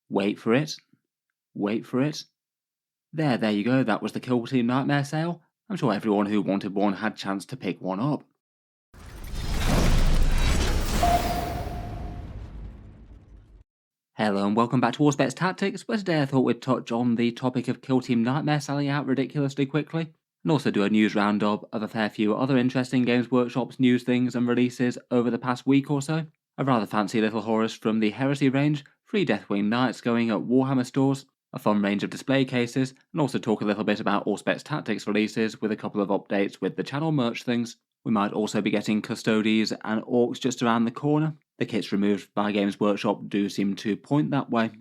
Wait for it. Wait for it. There you go, that was the Kill Team Nightmare sale. I'm sure everyone who wanted one had chance to pick one up. Hello and welcome back to Auspex Tactics, where today I thought we'd touch on the topic of Kill Team Nightmare selling out ridiculously quickly, and also do a news roundup of a fair few other interesting Games Workshop's news things and releases over the past week or so. A rather fancy little Horus from the Heresy range, 3 Deathwing Knights going at Warhammer stores, a fun range of display cases, and also talk a little bit about Auspex Tactics releases with a couple of updates with the channel merch things. We might also be getting Custodes and Orcs just around the corner. The kits removed by Games Workshop do seem to point that way.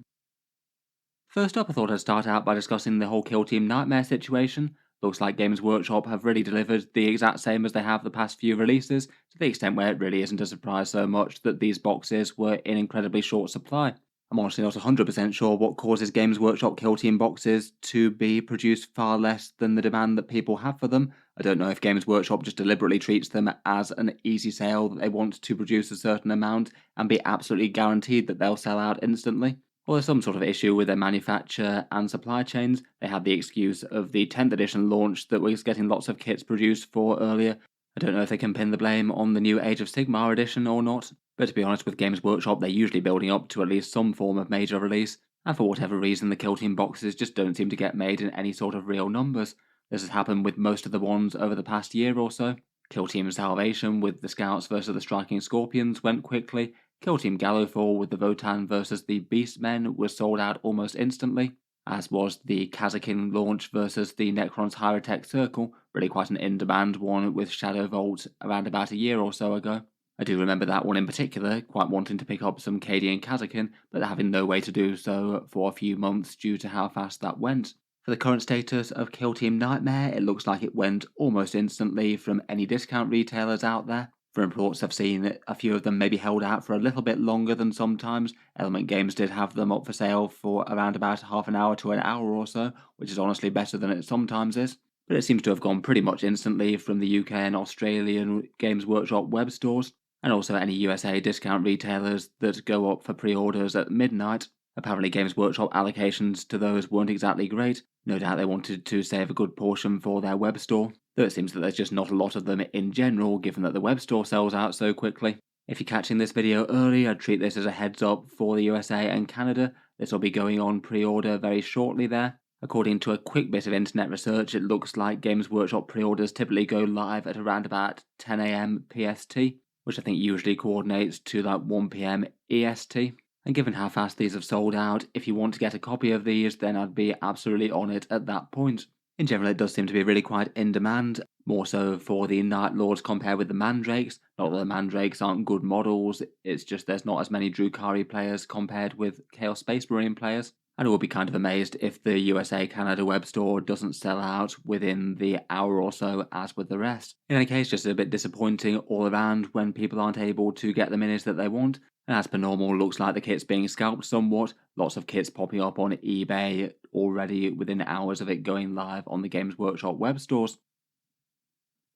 First up, I thought I'd start out by discussing the whole Kill Team Nightmare situation. Looks like Games Workshop have really delivered the exact same as they have the past few releases, to the extent where it really isn't a surprise so much that these boxes were in incredibly short supply. I'm honestly not 100% sure what causes Games Workshop Kill Team boxes to be produced far less than the demand that people have for them. I don't know if Games Workshop just deliberately treats them as an easy sale that they want to produce a certain amount and be absolutely guaranteed that they'll sell out instantly. Or there's some sort of issue with their manufacture and supply chains. They had the excuse of the 10th edition launch that was getting lots of kits produced for earlier. I don't know if they can pin the blame on the new Age of Sigmar edition or not, but to be honest, with Games Workshop, they're usually building up to at least some form of major release, and for whatever reason, the Kill Team boxes just don't seem to get made in any sort of real numbers. This has happened with most of the ones over the past year or so. Kill Team Salvation with the Scouts versus the Striking Scorpions went quickly. Kill Team Gallowfall with the Votan versus the Beastmen was sold out almost instantly, as was the Kazakin launch versus the Necron's Hierotech Circle, really quite an in-demand one with Shadow Vault around about a year or so ago. I do remember that one in particular, quite wanting to pick up some Cadian Kazakin, but having no way to do so for a few months due to how fast that went. For the current status of Kill Team Nightmare, it looks like it went almost instantly from any discount retailers out there. From reports I've seen, a few of them maybe held out for a little bit longer than sometimes. Element Games did have them up for sale for around about half an hour to an hour or so, which is honestly better than it sometimes is. But it seems to have gone pretty much instantly from the UK and Australian Games Workshop web stores, and also any USA discount retailers that go up for pre-orders at midnight. Apparently Games Workshop allocations to those weren't exactly great. No doubt they wanted to save a good portion for their web store, though it seems that there's just not a lot of them in general given that the web store sells out so quickly. If you're catching this video early, I'd treat this as a heads up for the USA and Canada. This will be going on pre-order very shortly there. According to a quick bit of internet research, it looks like Games Workshop pre-orders typically go live at around about 10 AM PST, which I think usually coordinates to like 1 PM EST. And given how fast these have sold out, if you want to get a copy of these, then I'd be absolutely on it at that point. In general, it does seem to be really quite in demand, more so for the Night Lords compared with the Mandrakes. Not that the Mandrakes aren't good models, it's just there's not as many Drukhari players compared with Chaos Space Marine players. And I would be kind of amazed if the USA Canada web store doesn't sell out within the hour or so as with the rest. In any case, just a bit disappointing all around when people aren't able to get the minis that they want. And as per normal, looks like the kit's being scalped somewhat. Lots of kits popping up on eBay already within hours of it going live on the Games Workshop web stores.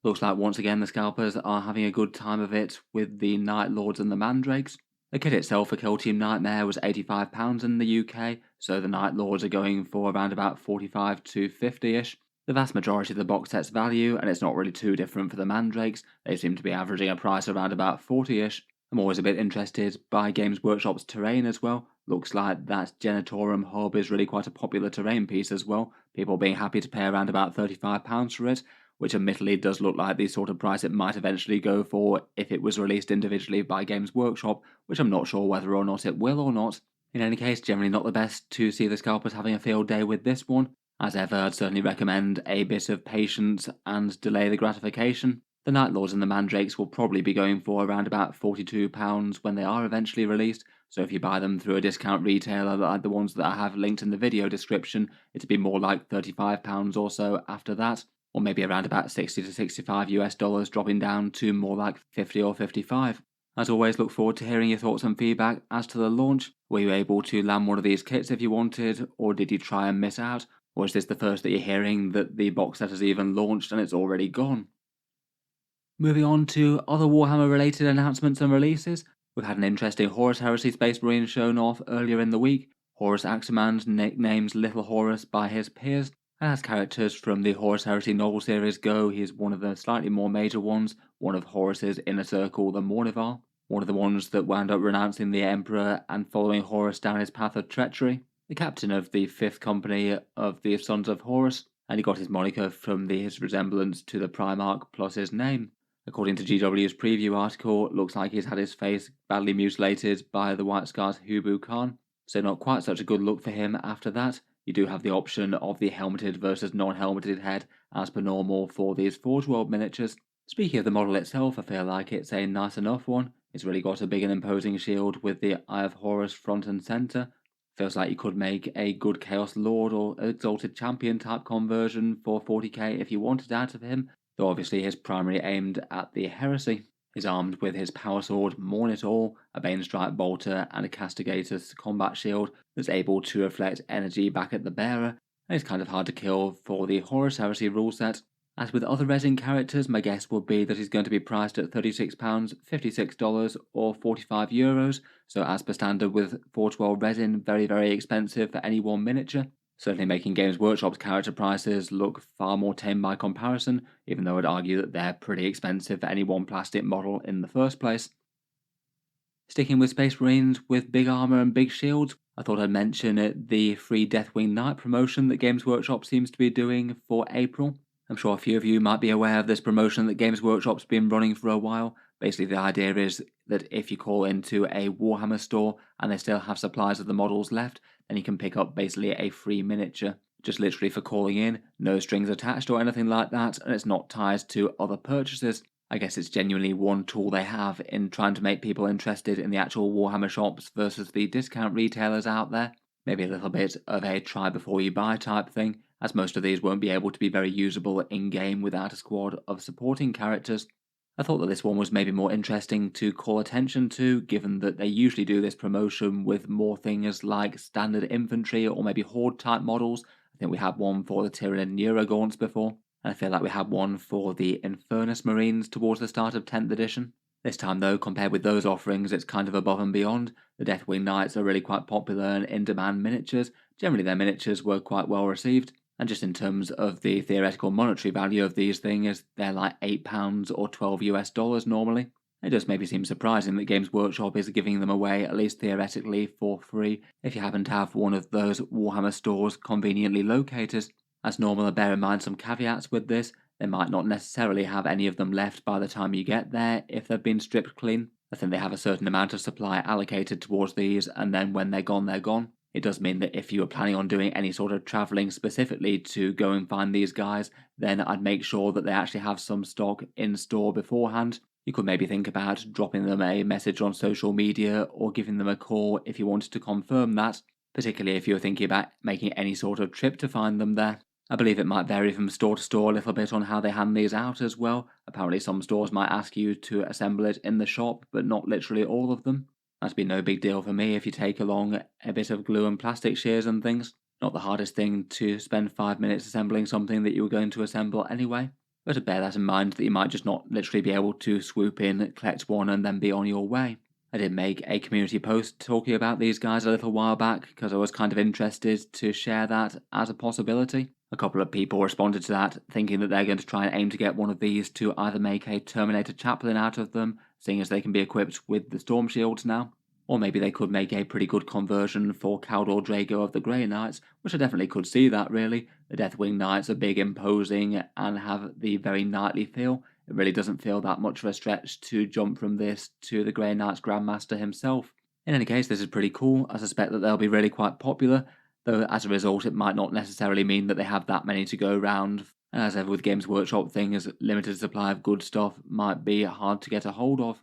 Looks like once again the scalpers are having a good time of it with the Night Lords and the Mandrakes. The kit itself for Kill Team Nightmare was £85 in the UK, so the Night Lords are going for around about 45 to 50-ish. The vast majority of the box set's value, and it's not really too different for the Mandrakes, they seem to be averaging a price around about 40-ish. I'm always a bit interested by Games Workshop's terrain as well. Looks like that Genitorum hub is really quite a popular terrain piece as well, people being happy to pay around about £35 for it, which admittedly does look like the sort of price it might eventually go for if it was released individually by Games Workshop, which I'm not sure whether or not it will or not. In any case, generally not the best to see the scalpers having a field day with this one. As ever, I'd certainly recommend a bit of patience and delay the gratification. The Night Lords and the Mandrakes will probably be going for around about £42 when they are eventually released, so if you buy them through a discount retailer like the ones that I have linked in the video description, it'd be more like £35 or so after that, or maybe around about 60 to 65 US dollars, dropping down to more like 50 or 55. As always, look forward to hearing your thoughts and feedback as to the launch. Were you able to land one of these kits if you wanted, or did you try and miss out? Or is this the first that you're hearing that the box set has even launched and it's already gone? Moving on to other Warhammer related announcements and releases, we've had an interesting Horus Heresy Space Marine shown off earlier in the week. Horus Aximand, nicknamed Little Horus by his peers, and as characters from the Horus Heresy novel series go, he is one of the slightly more major ones, one of Horus's inner circle, the Mournival, one of the ones that wound up renouncing the Emperor and following Horus down his path of treachery, the captain of the 5th Company of the Sons of Horus, and he got his moniker from his resemblance to the Primarch plus his name. According to GW's preview article, it looks like he's had his face badly mutilated by the White Scar's Hubu Khan, so not quite such a good look for him after that. You do have the option of the helmeted versus non-helmeted head as per normal for these Forge World miniatures. Speaking of the model itself, I feel like it's a nice enough one. It's really got a big and imposing shield with the Eye of Horus front and centre. Feels like you could make a good Chaos Lord or Exalted Champion type conversion for 40k if you wanted out of him, though obviously his primary aimed at the Heresy. He's armed with his power sword, Mourn It All, a Bane Strike Bolter, and a Castigator's combat shield that's able to reflect energy back at the bearer, and it's kind of hard to kill for the Horus Heresy rule set. As with other resin characters, my guess would be that he's going to be priced at £36, $56, or €45, so as per standard with Forge World resin, very, very expensive for any one miniature. Certainly making Games Workshop's character prices look far more tame by comparison, even though I'd argue that they're pretty expensive for any one plastic model in the first place. Sticking with Space Marines with big armour and big shields, I thought I'd mention the free Deathwing Knight promotion that Games Workshop seems to be doing for April. I'm sure a few of you might be aware of this promotion that Games Workshop's been running for a while. Basically, the idea is that if you call into a Warhammer store and they still have supplies of the models left, then you can pick up basically a free miniature, just literally for calling in, no strings attached or anything like that, and it's not tied to other purchases. I guess it's genuinely one tool they have in trying to make people interested in the actual Warhammer shops versus the discount retailers out there. Maybe a little bit of a try before you buy type thing, as most of these won't be able to be very usable in-game without a squad of supporting characters. I thought that this one was maybe more interesting to call attention to, given that they usually do this promotion with more things like standard infantry or maybe horde type models. I think we had one for the Tyranid Neurogaunts before, and I feel like we had one for the Infernus Marines towards the start of 10th edition. This time though, compared with those offerings, it's kind of above and beyond. The Deathwing Knights are really quite popular and in-demand miniatures. Generally their miniatures were quite well received. And just in terms of the theoretical monetary value of these things, they're like £8 or $12 normally. It does maybe seem surprising that Games Workshop is giving them away, at least theoretically, for free, if you happen to have one of those Warhammer stores conveniently located. As normal, bear in mind some caveats with this. They might not necessarily have any of them left by the time you get there if they've been stripped clean. I think they have a certain amount of supply allocated towards these, and then when they're gone, they're gone. It does mean that if you were planning on doing any sort of travelling specifically to go and find these guys, then I'd make sure that they actually have some stock in store beforehand. You could maybe think about dropping them a message on social media or giving them a call if you wanted to confirm that, particularly if you're thinking about making any sort of trip to find them there. I believe it might vary from store to store a little bit on how they hand these out as well. Apparently some stores might ask you to assemble it in the shop, but not literally all of them. That'd be no big deal for me if you take along a bit of glue and plastic shears and things. Not the hardest thing to spend 5 minutes assembling something that you were going to assemble anyway. But to bear that in mind that you might just not literally be able to swoop in, collect one and then be on your way. I did make a community post talking about these guys a little while back because I was kind of interested to share that as a possibility. A couple of people responded to that, thinking that they're going to try and aim to get one of these to either make a Terminator chaplain out of them, seeing as they can be equipped with the Storm Shields now, or maybe they could make a pretty good conversion for Caldor Drago of the Grey Knights, which I definitely could see that really. The Deathwing Knights are big, imposing, and have the very knightly feel. It really doesn't feel that much of a stretch to jump from this to the Grey Knights Grandmaster himself. In any case, this is pretty cool. I suspect that they'll be really quite popular, though as a result it might not necessarily mean that they have that many to go round. And as ever with Games Workshop things, limited supply of good stuff might be hard to get a hold of.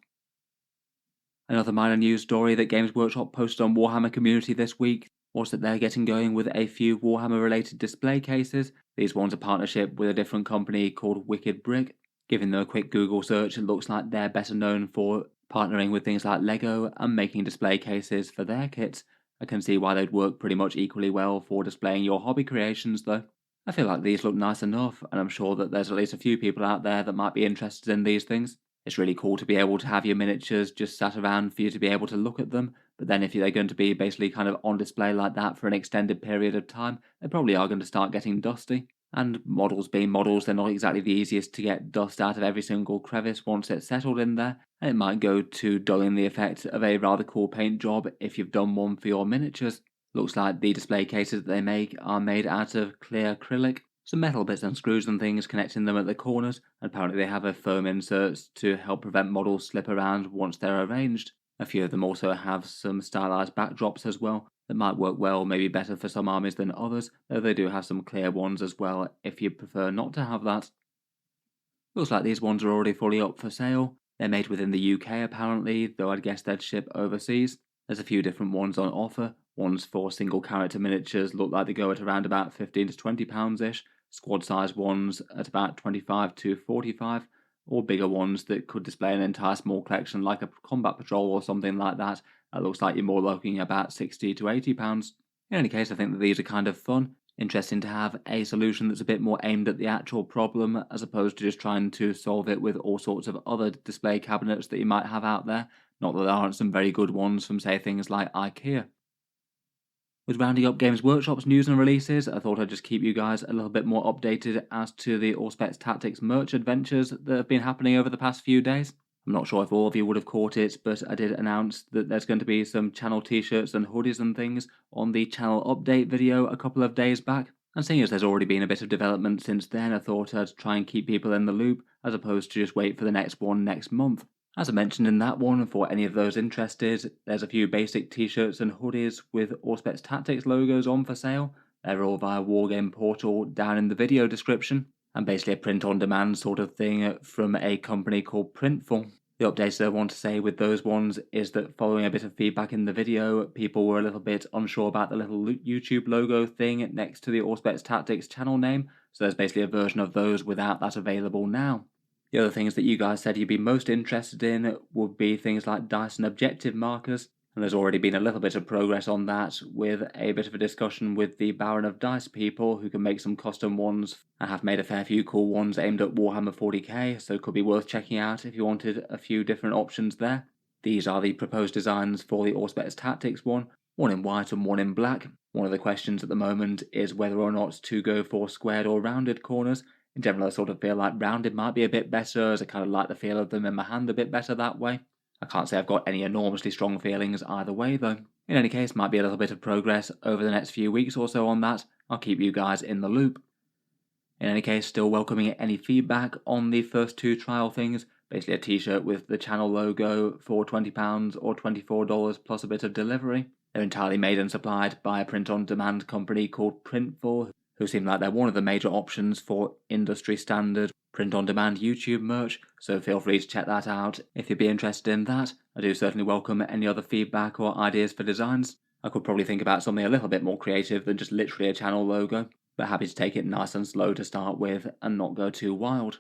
Another minor news story that Games Workshop posted on Warhammer Community this week was that they're getting going with a few Warhammer related display cases. These ones are partnership with a different company called Wicked Brick. Giving them a quick Google search, it looks like they're better known for partnering with things like Lego and making display cases for their kits. I can see why they'd work pretty much equally well for displaying your hobby creations though. I feel like these look nice enough, and I'm sure that there's at least a few people out there that might be interested in these things. It's really cool to be able to have your miniatures just sat around for you to be able to look at them, But then if they're going to be basically kind of on display like that for an extended period of time, they probably are going to start getting dusty. And models being models, they're not exactly the easiest to get dust out of every single crevice once it's settled in there, and it might go to dulling the effect of a rather cool paint job if you've done one for your miniatures. Looks like the display cases that they make are made out of clear acrylic, some metal bits and screws and things connecting them at the corners, and apparently they have a foam inserts to help prevent models slip around once they're arranged. A few of them also have some stylized backdrops as well that might work well, maybe better for some armies than others, though they do have some clear ones as well if you prefer not to have that. Looks like these ones are already fully up for sale. They're made within the UK apparently, though I'd guess they'd ship overseas. There's a few different ones on offer. Ones for single character miniatures look like they go at around about £15 to £20-ish. Squad size ones at about 25 to 45, or bigger ones that could display an entire small collection like a combat patrol or something like that. That looks like you're more looking about £60 to £80. In any case, I think that these are kind of fun. Interesting to have a solution that's a bit more aimed at the actual problem as opposed to just trying to solve it with all sorts of other display cabinets that you might have out there. Not that there aren't some very good ones from, say, things like IKEA. With rounding up Games Workshop's news and releases, I thought I'd just keep you guys a little bit more updated as to the Auspex Tactics merch adventures that have been happening over the past few days. I'm not sure if all of you would have caught it, but I did announce that there's going to be some channel t-shirts and hoodies and things on the channel update video a couple of days back. And seeing as there's already been a bit of development since then, I thought I'd try and keep people in the loop as opposed to just wait for the next one next month. As I mentioned in that one, for any of those interested, there's a few basic t-shirts and hoodies with Auspex Tactics logos on for sale. They're all via Wargame Portal down in the video description, and basically a print-on-demand sort of thing from a company called Printful. The updates that I want to say with those ones is that following a bit of feedback in the video, people were a little bit unsure about the little YouTube logo thing next to the Auspex Tactics channel name, so there's basically a version of those without that available now. The other things that you guys said you'd be most interested in would be things like dice and objective markers, and there's already been a little bit of progress on that with a bit of a discussion with the Baron of Dice people who can make some custom ones. I have made a fair few cool ones aimed at Warhammer 40k, so it could be worth checking out if you wanted a few different options there. These are the proposed designs for the Auspex Tactics one in white and one in black. One of the questions at the moment is whether or not to go for squared or rounded corners. In general, I sort of feel like rounded might be a bit better, as I kind of like the feel of them in my hand a bit better that way. I can't say I've got any enormously strong feelings either way though. In any case, might be a little bit of progress over the next few weeks or so on that. I'll keep you guys in the loop. In any case, still welcoming any feedback on the first two trial things. Basically a t-shirt with the channel logo for £20 or $24 plus a bit of delivery. They're entirely made and supplied by a print-on-demand company called Printful, who seem like they're one of the major options for industry standard print-on-demand YouTube merch, so feel free to check that out if you'd be interested in that. I do certainly welcome any other feedback or ideas for designs. I could probably think about something a little bit more creative than just literally a channel logo, but happy to take it nice and slow to start with and not go too wild.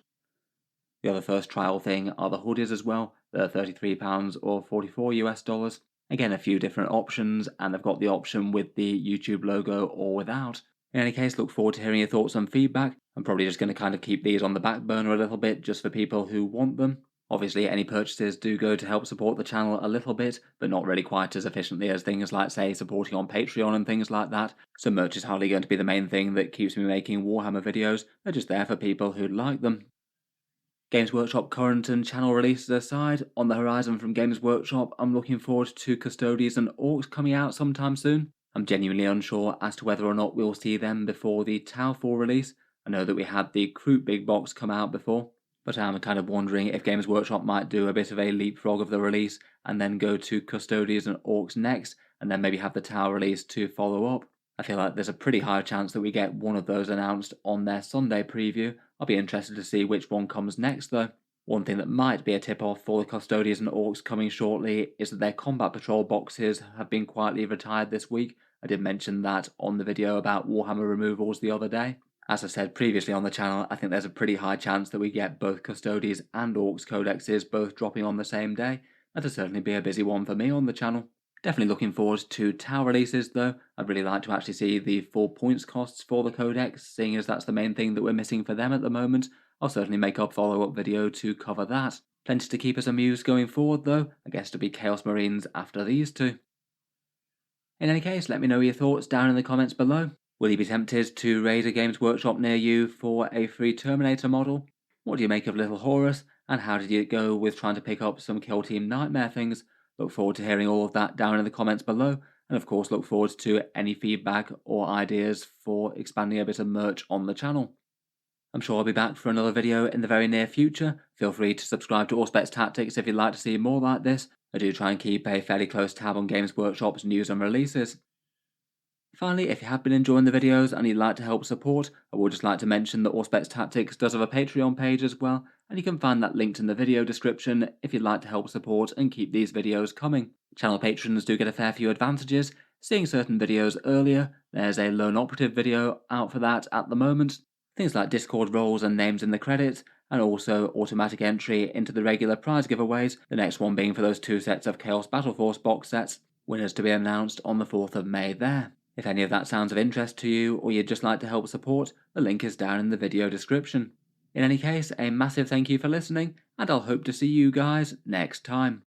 The other first trial thing are the hoodies as well. They're £33 or $44 US. Again, a few different options, and they've got the option with the YouTube logo or without. In any case, look forward to hearing your thoughts and feedback. I'm probably just going to kind of keep these on the back burner a little bit just for people who want them. Obviously, any purchases do go to help support the channel a little bit, but not really quite as efficiently as things like, say, supporting on Patreon and things like that. So merch is hardly going to be the main thing that keeps me making Warhammer videos. They're just there for people who like them. Games Workshop current and channel releases aside, on the horizon from Games Workshop, I'm looking forward to Custodians and Orcs coming out sometime soon. I'm genuinely unsure as to whether or not we'll see them before the Tau4 release. I know that we had the Kroot Big Box come out before, but I'm kind of wondering if Games Workshop might do a bit of a leapfrog of the release and then go to Custodians and Orcs next, and then maybe have the Tau release to follow up. I feel like there's a pretty high chance that we get one of those announced on their Sunday preview. I'll be interested to see which one comes next though. One thing that might be a tip-off for the Custodians and Orcs coming shortly is that their Combat Patrol boxes have been quietly retired this week. I did mention that on the video about Warhammer removals the other day. As I said previously on the channel, I think there's a pretty high chance that we get both Custodians and Orcs codexes both dropping on the same day. That'll certainly be a busy one for me on the channel. Definitely looking forward to Tau releases though. I'd really like to actually see the full points costs for the codex, seeing as that's the main thing that we're missing for them at the moment. I'll certainly make a follow-up video to cover that. Plenty to keep us amused going forward though. I guess to be Chaos Marines after these two. In any case, let me know your thoughts down in the comments below. Will you be tempted to raid a Games Workshop near you for a free Terminator model? What do you make of Little Horus, and how did it go with trying to pick up some Kill Team Nightmare things? Look forward to hearing all of that down in the comments below, and of course look forward to any feedback or ideas for expanding a bit of merch on the channel. I'm sure I'll be back for another video in the very near future. Feel free to subscribe to Auspex Tactics if you'd like to see more like this. I do try and keep a fairly close tab on Games Workshop's news and releases. Finally, if you have been enjoying the videos and you'd like to help support, I would just like to mention that Auspex Tactics does have a Patreon page as well, and you can find that linked in the video description if you'd like to help support and keep these videos coming. Channel patrons do get a fair few advantages, seeing certain videos earlier. There's a lone operative video out for that at the moment. Things like Discord roles and names in the credits, and also automatic entry into the regular prize giveaways, the next one being for those 2 sets of Chaos Battle Force box sets, winners to be announced on the 4th of May there. If any of that sounds of interest to you, or you'd just like to help support, the link is down in the video description. In any case, a massive thank you for listening, and I'll hope to see you guys next time.